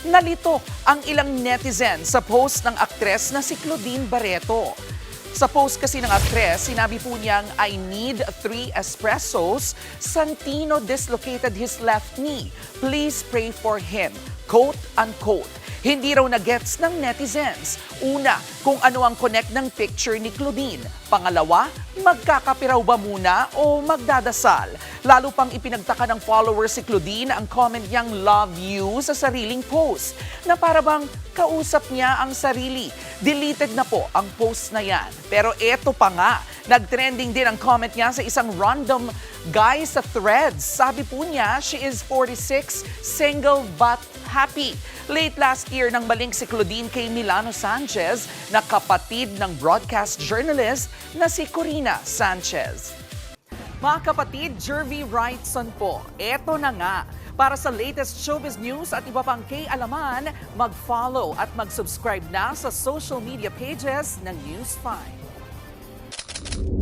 Nalito ang ilang netizen sa post ng aktres na si Claudine Barreto. Sa post kasi ng aktres, sinabi po niyang, "I need 3 espressos. Santino dislocated his left knee. Please pray for him." Quote unquote. Hindi raw na-gets ng netizens. Una, kung ano ang connect ng picture ni Claudine. Pangalawa, magkakape raw ba muna o magdadasal? Lalo pang ipinagtaka ng follower si Claudine ang comment niyang "love you" sa sariling post, na para bang kausap niya ang sarili. Deleted na po ang post na yan. Pero eto pa nga, nag-trending din ang comment niya sa isang random guy sa Threads. Sabi po niya, she is 46, single but happy. Late last year nang malink si Claudine kay Milano Sanchez na kapatid ng broadcast journalist na si Corina Sanchez. Mga kapatid, Jervy Wrightson po, eto na nga. Para sa latest showbiz news at iba pang K-alaman, mag-follow at mag-subscribe na sa social media pages ng News 5.